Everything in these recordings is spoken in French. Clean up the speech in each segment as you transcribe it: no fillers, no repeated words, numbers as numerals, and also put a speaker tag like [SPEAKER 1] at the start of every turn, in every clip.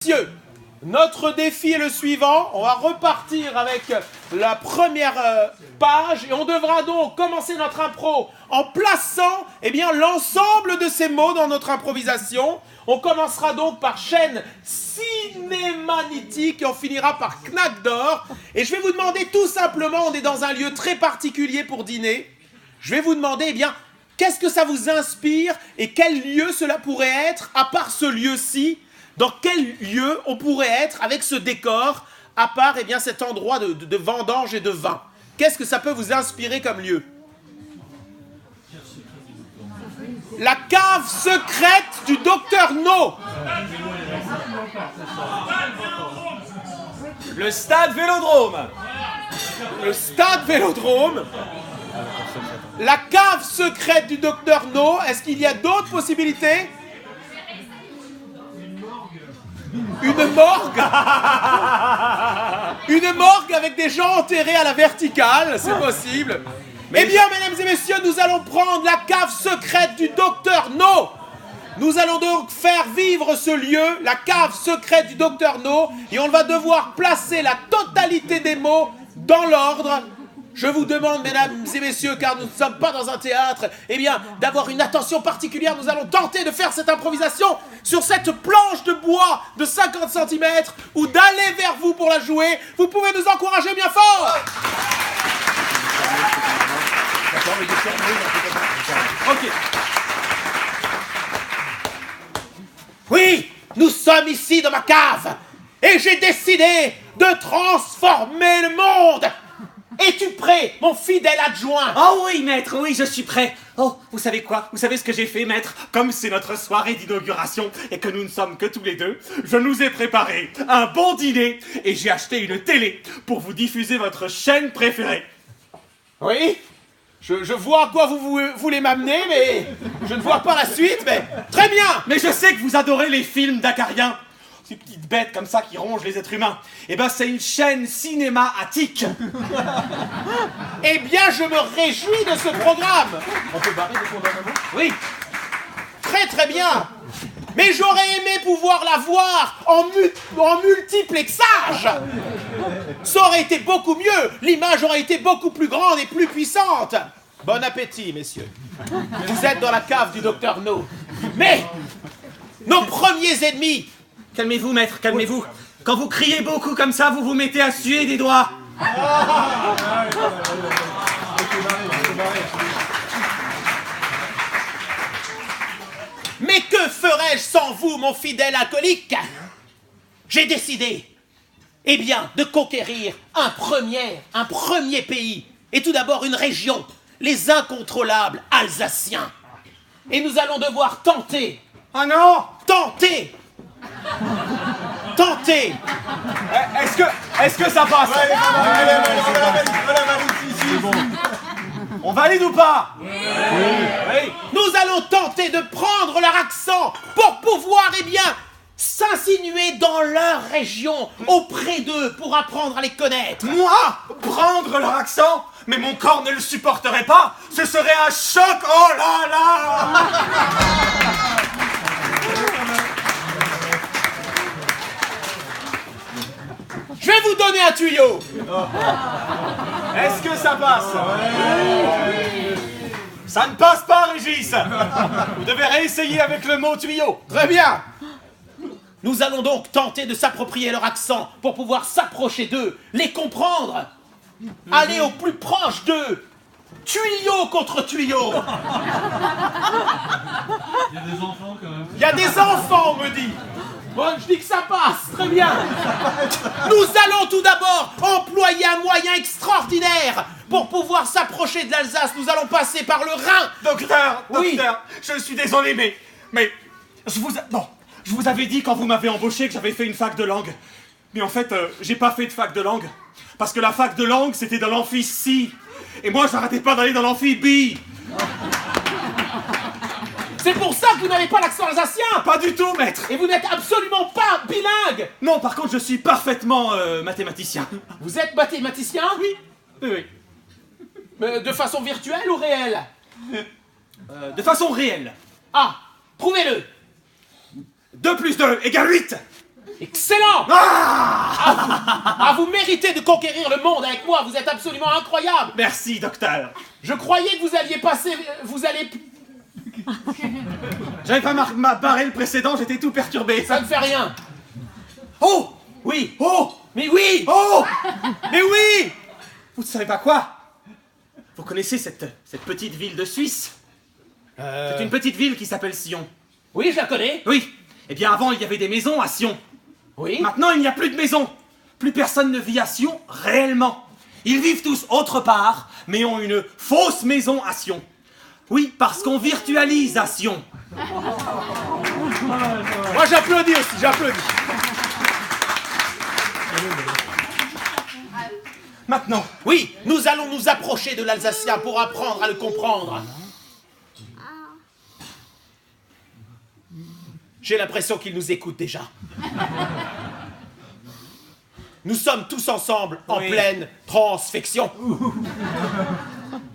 [SPEAKER 1] Messieurs, notre défi est le suivant. On va repartir avec la première page et on devra donc commencer notre impro en plaçant l'ensemble de ces mots dans notre improvisation. On commencera donc par chaîne cinémanitique et on finira par knack d'or. Et je vais vous demander tout simplement, on est dans un lieu très particulier pour dîner. Je vais vous demander, qu'est-ce que ça vous inspire et quel lieu cela pourrait être, à part ce lieu-ci? Dans quel lieu on pourrait être avec ce décor, à part cet endroit de vendange et de vin? Qu'est-ce que ça peut vous inspirer comme lieu? La cave secrète du docteur No.
[SPEAKER 2] Le stade Vélodrome.
[SPEAKER 1] Le stade Vélodrome. La cave secrète du docteur No. Est-ce qu'il y a d'autres possibilités? Une morgue. Une morgue avec des gens enterrés à la verticale, c'est possible. Eh bien, mesdames et messieurs, nous allons prendre la cave secrète du docteur No. Nous allons donc faire vivre ce lieu, la cave secrète du docteur No, et on va devoir placer la totalité des mots dans l'ordre. Je vous demande, mesdames et messieurs, car nous ne sommes pas dans un théâtre, d'avoir une attention particulière. Nous allons tenter de faire cette improvisation sur cette planche de bois de 50 cm ou d'aller vers vous pour la jouer. Vous pouvez nous encourager bien fort. Ok. Oui, nous sommes ici dans ma cave et j'ai décidé de transformer le monde. Es-tu prêt, mon fidèle adjoint?
[SPEAKER 2] Oh oui, maître, oui, je suis prêt. Oh, vous savez quoi? Vous savez ce que j'ai fait, maître? Comme c'est notre soirée d'inauguration et que nous ne sommes que tous les deux, je nous ai préparé un bon dîner et j'ai acheté une télé pour vous diffuser votre chaîne préférée.
[SPEAKER 1] Oui, je vois à quoi vous voulez m'amener, mais je ne vois pas la suite, mais très bien.
[SPEAKER 2] Mais je sais que vous adorez les films d'acariens. Ces petites bêtes comme ça qui rongent les êtres humains. C'est une chaîne cinématique.
[SPEAKER 1] Eh bien, je me réjouis de ce programme. On peut barrer des condamnements? Oui. Très très bien. Mais j'aurais aimé pouvoir la voir en multiplexage. Ça aurait été beaucoup mieux. L'image aurait été beaucoup plus grande et plus puissante. Bon appétit, messieurs. Vous êtes dans la cave du docteur No. Mais nos premiers ennemis...
[SPEAKER 2] Calmez-vous, maître, calmez-vous. Quand vous criez beaucoup comme ça, vous vous mettez à suer des doigts.
[SPEAKER 1] Mais que ferais-je sans vous, mon fidèle alcoolique? J'ai décidé, de conquérir un premier pays. Et tout d'abord une région, les incontrôlables Alsaciens. Et nous allons devoir tenter.
[SPEAKER 2] Ah non!
[SPEAKER 1] Tenter.
[SPEAKER 2] Est-ce que ça passe? On valide ou pas?
[SPEAKER 1] Oui. Nous allons tenter de prendre leur accent pour pouvoir, s'insinuer dans leur région, auprès d'eux, pour apprendre à les connaître.
[SPEAKER 2] Moi? Prendre leur accent? Mais mon corps ne le supporterait pas. Ce serait un choc. Oh là là!
[SPEAKER 1] Je vais vous donner un tuyau.
[SPEAKER 2] Est-ce que ça passe? Ça ne passe pas, Régis. Vous devez réessayer avec le mot tuyau.
[SPEAKER 1] Très bien. Nous allons donc tenter de s'approprier leur accent pour pouvoir s'approcher d'eux, les comprendre, aller au plus proche d'eux. Tuyau contre tuyau.
[SPEAKER 3] Il y a des enfants quand même.
[SPEAKER 1] Il y a des enfants, on me dit. Bon, je dis que ça passe, très bien. Nous allons tout d'abord employer un moyen extraordinaire pour pouvoir s'approcher de l'Alsace. Nous allons passer par le Rhin.
[SPEAKER 2] Docteur,
[SPEAKER 1] Oui.
[SPEAKER 2] je suis désolé, mais je vous avais dit quand vous m'avez embauché que j'avais fait une fac de langue. Mais en fait, j'ai pas fait de fac de langue. Parce que la fac de langue, c'était dans l'amphi C. Et moi, j'arrêtais pas d'aller dans l'amphi B.
[SPEAKER 1] C'est pour ça que vous n'avez pas l'accent alsacien.
[SPEAKER 2] Pas du tout, maître.
[SPEAKER 1] Et vous n'êtes absolument pas bilingue.
[SPEAKER 2] Non, par contre, je suis parfaitement mathématicien.
[SPEAKER 1] Vous êtes mathématicien?
[SPEAKER 2] Oui.
[SPEAKER 1] Mais de façon virtuelle ou réelle?
[SPEAKER 2] De façon réelle.
[SPEAKER 1] Ah, prouvez-le.
[SPEAKER 2] 2 + 2 = 8.
[SPEAKER 1] Excellent! Ah, vous méritez de conquérir le monde avec moi, vous êtes absolument incroyable!
[SPEAKER 2] Merci, docteur.
[SPEAKER 1] Je croyais que vous alliez passer... Vous allez...
[SPEAKER 2] J'avais pas barré le précédent, j'étais tout perturbé.
[SPEAKER 1] Ça ne fait rien.
[SPEAKER 2] Oh!
[SPEAKER 1] Oui.
[SPEAKER 2] Oh!
[SPEAKER 1] Mais oui!
[SPEAKER 2] Oh! Mais oui! Vous ne savez pas quoi? Vous connaissez cette petite ville de Suisse? C'est une petite ville qui s'appelle Sion.
[SPEAKER 1] Oui, je la connais.
[SPEAKER 2] Oui. Eh bien, avant, il y avait des maisons à Sion.
[SPEAKER 1] Oui.
[SPEAKER 2] Maintenant, il n'y a plus de maisons. Plus personne ne vit à Sion réellement. Ils vivent tous autre part, mais ont une fausse maison à Sion. Oui, parce qu'on virtualise à Sion.
[SPEAKER 1] Moi, j'applaudis aussi, j'applaudis.
[SPEAKER 2] Maintenant,
[SPEAKER 1] Oui, nous allons nous approcher de l'Alsacien pour apprendre à le comprendre. J'ai l'impression qu'il nous écoute déjà. Nous sommes tous ensemble en
[SPEAKER 2] Oui.
[SPEAKER 1] pleine transfection.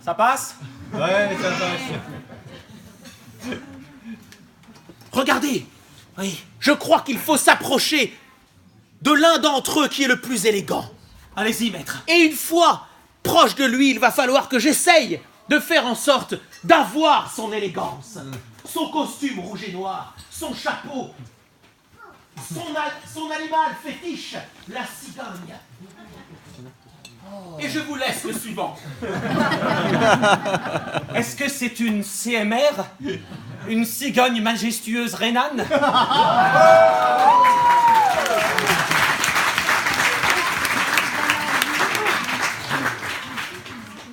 [SPEAKER 2] ça passe?
[SPEAKER 3] Ouais, ça passe.
[SPEAKER 1] Regardez,
[SPEAKER 2] Oui.
[SPEAKER 1] je crois qu'il faut s'approcher de l'un d'entre eux qui est le plus élégant.
[SPEAKER 2] Allez-y, maître.
[SPEAKER 1] Et une fois proche de lui, il va falloir que j'essaye de faire en sorte d'avoir son élégance. Son costume rouge et noir, son chapeau, son animal fétiche, la cigogne. Et je vous laisse le suivant.
[SPEAKER 2] Est-ce que c'est une CMR? Une cigogne majestueuse rhénane?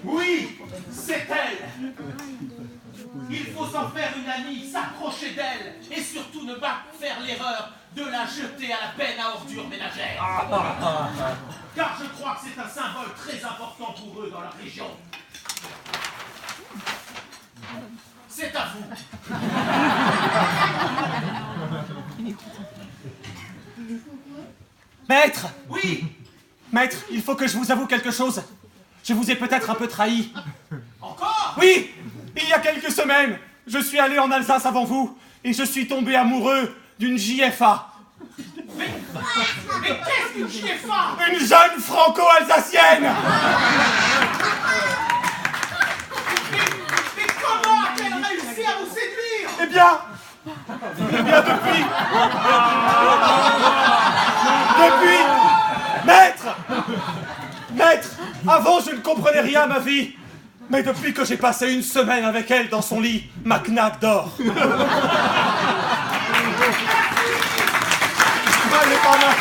[SPEAKER 1] Oui, c'est elle. Il faut s'en faire une amie, s'approcher d'elle et surtout ne pas faire l'erreur de la jeter à la benne à ordures ménagères. Car je crois que c'est un symbole très important pour eux dans la région. C'est à vous.
[SPEAKER 2] Maître!
[SPEAKER 1] Oui,
[SPEAKER 2] Maître, il faut que je vous avoue quelque chose. Je vous ai peut-être un peu trahi.
[SPEAKER 1] encore.
[SPEAKER 2] Oui! Il y a quelques semaines, je suis allé en Alsace avant vous et je suis tombé amoureux d'une JFA.
[SPEAKER 1] Mais qu'est-ce qu'une GFA?
[SPEAKER 2] Une jeune franco-alsacienne!
[SPEAKER 1] Mais comment a-t-elle réussi à vous séduire?
[SPEAKER 2] Eh bien depuis, maître, avant je ne comprenais rien à ma vie, mais depuis que j'ai passé une semaine avec elle dans son lit, ma knack d'or. Elle est pas mal.